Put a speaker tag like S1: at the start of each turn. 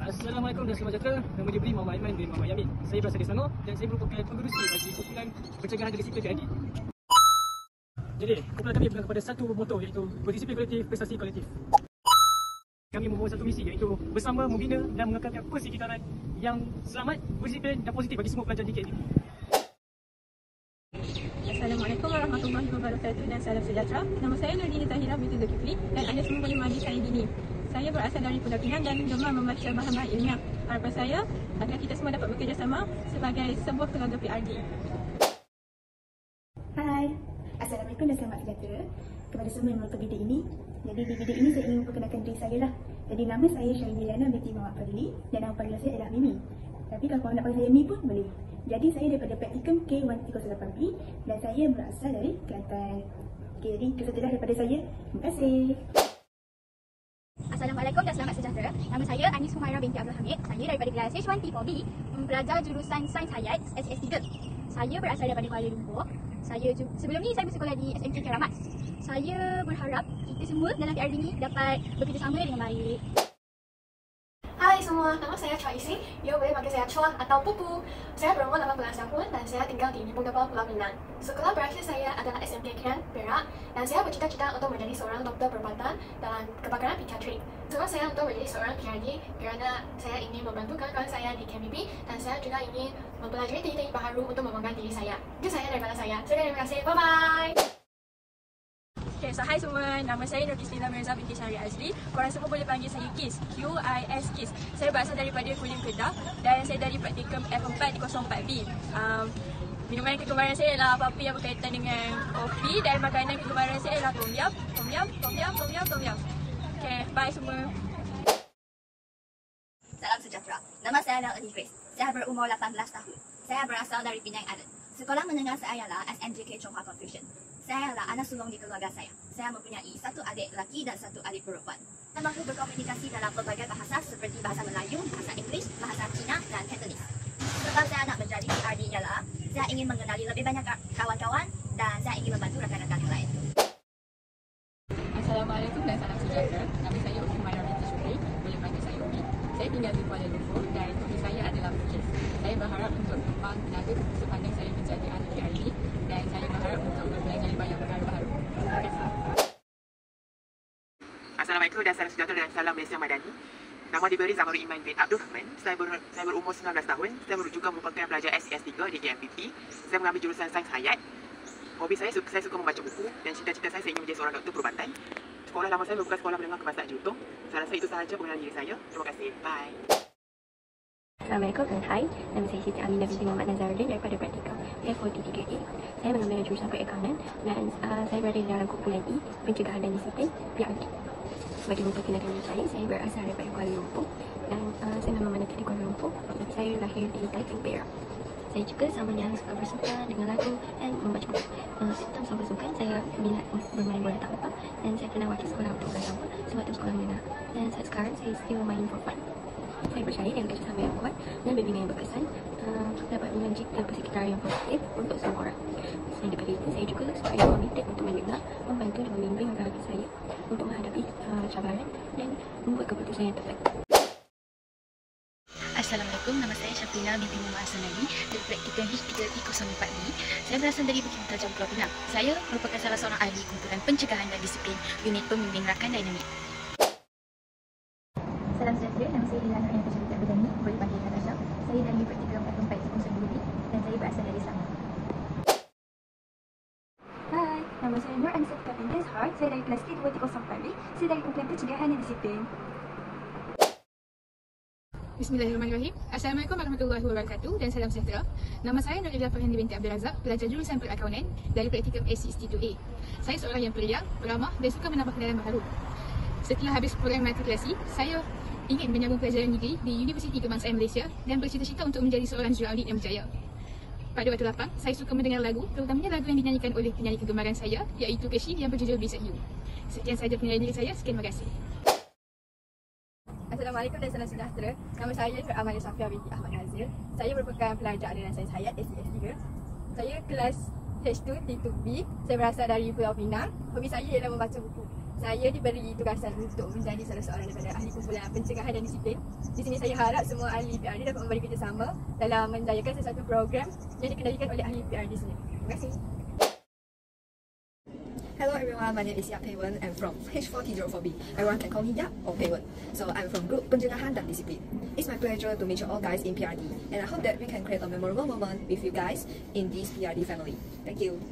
S1: Assalamualaikum dan selamat sejahtera. Nama dia Bri Muhammad Aiman bin Muhammad Yamin. Saya berasal dari Selangor dan saya merupakan pengerusi bagi kumpulan pencegahan dan disiplin PID. Jadi, kumpulan kami berpegang kepada satu moto iaitu berdisiplin kolektif, prestasi kolektif. Kami membawa satu misi iaitu bersama membina dan mengekalkan persekitaran yang selamat, berdisiplin dan positif bagi semua pelajar di KMP.
S2: Assalamualaikum warahmatullahi wabarakatuh dan salam sejahtera. Nama saya Nurdini Tahira binti Zulkifli dan anda semua boleh panggil saya Dini. Saya berasal dari Pulau Pinang dan gemar membaca bahan-bahan ilmiah. Harapan saya agar kita semua dapat bekerjasama sebagai sebuah keluarga PRD.
S3: Hai, Assalamualaikum dan selamat sejahtera kepada semua yang menonton video ini. Jadi di video ini saya ingin memperkenalkan diri saya lah. Jadi nama saya Syahidiliana binti Muhammad Fadli dan nama panggilan saya adalah Mimi. Tapi kalau korang nak panggil saya Mi pun boleh. Jadi saya daripada praktikum K1308B dan saya berasal dari Kelantan. Okay, jadi itu sahaja daripada saya. Terima kasih.
S4: Assalamualaikum dan selamat sejahtera. Nama saya Anis Humaira binti Abdul Hamid. Saya daripada kelas H1T4B, pelajar jurusan Sains Hayat SS3. Saya berasal daripada Kuala Lumpur. Sebelum ni saya bersekolah di SMK Keramat. Saya berharap kita semua dalam PRD ni dapat bekerjasama dengan baik.
S5: Hai semua, nama saya Chua Isi. You boleh panggil saya Chua atau Pupu. Saya berumur 18 tahun dan saya tinggal di Nipung Depok, Pulau Pinang. Sekolah berakhir saya adalah SMK Kiran, Perak dan saya bercita-cita untuk menjadi seorang doktor perubatan dalam kebakaran pediatrik. Tujuan saya untuk menjadi seorang PRD kerana saya ingin membantu kawan-kawan saya di KMP dan saya juga ingin mempelajari teknik baharu untuk mengembangkan diri saya. Itu saya daripada saya. Terima kasih. Bye-bye.
S2: Okay, so hai semua, nama saya Nur Kistina Mirza binti Syahri Azli. Korang semua boleh panggil saya Kis, Q-I-S, Kis. Saya berasal daripada Kulim Kedah dan saya dari praktikum F404B. Minuman kegemaran saya adalah apa-apa yang berkaitan dengan kopi dan makanan kegemaran saya adalah tom yum. Okay, bye semua.
S4: Salam sejahtera. Nama saya adalah Eni Grace. Saya berumur 18 tahun. Saya berasal dari Penang Island. Sekolah menengah saya adalah SMJK Chonghua Confucian. Saya adalah anak sulung di keluarga saya. Saya mempunyai satu adik lelaki dan satu adik perempuan. Saya mampu berkomunikasi dalam pelbagai bahasa seperti bahasa Melayu, bahasa Inggeris, bahasa Cina dan Cantonese. Sebab saya nak menjadi PRD ialah saya ingin mengenali lebih banyak kawan-kawan dan saya ingin membantu rakan-rakan yang lain.
S2: Assalamualaikum dan salam sejahtera. Nama saya Humaira binti Syukri. Boleh panggil saya Umi. Saya tinggal di Kuala Lumpur dan hobi saya adalah melukis. Saya berharap untuk kembang tenaga sepandang saya menjadi ahli PRD dan saya berharap untuk mempelajari banyak perkara baru. Terima kasih.
S6: Assalamualaikum dan salam sejahtera dan salam Malaysia Madani. Nama diberi Zamarul Iman bin Abdul Rahman. Saya berumur 19 tahun. Saya juga merupakan pelajar SES3 di KMPP. Saya mengambil jurusan Sains Hayat. Hobi saya suka membaca buku dan cita-cita saya ingin menjadi seorang doktor perubatan. Sekolah lama saya merupakan sekolah menengah kebangsaan Jutong. Saya rasa itu sahaja pengenalan diri saya. Terima kasih. Bye.
S7: Assalamualaikum dan hai. Nama saya Siti Aminah binti Muhammad Nazarudin daripada praktikum F43A. Saya mengambil jurusan perekonomian dan saya berada di dalam kumpulan E, pencegahan dan disiplin PRD. Bagi memperkenalkan diri saya berasal daripada Kuala Lumpur dan saya memang menetap di Kuala Lumpur. Saya lahir di Taiwan, Perak. Saya juga sama yang suka bersukan dengan lagu dan membaca buku. Tentang soal bersukan, saya minat bermain bola tapak dan saya pernah wakil sekolah untuk bola tapak sewaktu sekolah menengah. Dan saat sekarang saya still main for fun. Saya percaya dengan kerjasama yang kuat dan bimbingan yang berkesan dapat menciptakan persekitaran yang positif untuk semua orang. Selain daripada itu, saya juga supaya komited untuk mendengar, membantu dan membimbing rakan-rakan saya untuk menghadapi cabaran dan membuat keputusan yang tepat.
S8: Assalamualaikum, nama saya Syafina binti Muhammad Hasanali dari praktikum H3T04B. Saya berasal dari Bukit Tajam, Pulau Pinang. Saya merupakan salah seorang ahli kumpulan pencegahan dan disiplin unit pembimbing rakan dinamik.
S4: Salam sejahtera, nama saya Lilana yang tercipta berdani. Boleh panggil Natasha. Saya dari praktikum F409B dan saya berasal dari Selangor.
S9: Hai, nama saya Nur Anissa Kapinda Zahar. Saya dari kelas K2304B. Saya dari kumpulan pencegahan dan disiplin.
S2: Bismillahirrahmanirrahim. Assalamualaikum warahmatullahi wabarakatuh dan salam sejahtera. Nama saya Nurila Farhandi binti Abdul Razak, pelajar jurusan perakaunan dari praktikum A62A. Saya seorang yang periang, beramah dan suka menambah kenalan baharu. Setelah habis program matrikulasi, saya ingin menyambung pelajaran negeri di Universiti Kebangsaan Malaysia dan bercita-cita untuk menjadi seorang juraudit yang berjaya. Pada waktu lapang, saya suka mendengar lagu, terutamanya lagu yang dinyanyikan oleh penyanyi kegemaran saya, iaitu Keshi yang berjudul Beside You. Sekian sahaja pengenalan diri saya. Sekian, terima kasih.
S10: Assalamualaikum dan salam sejahtera. Nama saya Nur Amalia Safia binti Ahmad Nazir. Saya merupakan pelajar aliran Sains Hayat SES3. Saya kelas H2T2B. Saya berasal dari Pulau Pinang. Hobi saya ialah membaca buku. Saya diberi tugasan untuk menjadi salah seorang daripada ahli kumpulan pencegahan dan disiplin. Di sini saya harap semua ahli PRD dapat memberi kerjasama dalam menjayakan sesuatu program yang dikendalikan oleh ahli PRD sendiri. Terima kasih.
S11: Hello everyone, my name is Yap Pei Wen. I'm from H4T04B. Everyone can call me Yap or Pei Wen. So I'm from Group Pencegahan dan Disiplin. It's my pleasure to meet you all guys in PRD, and I hope that we can create a memorable moment with you guys in this PRD family. Thank you.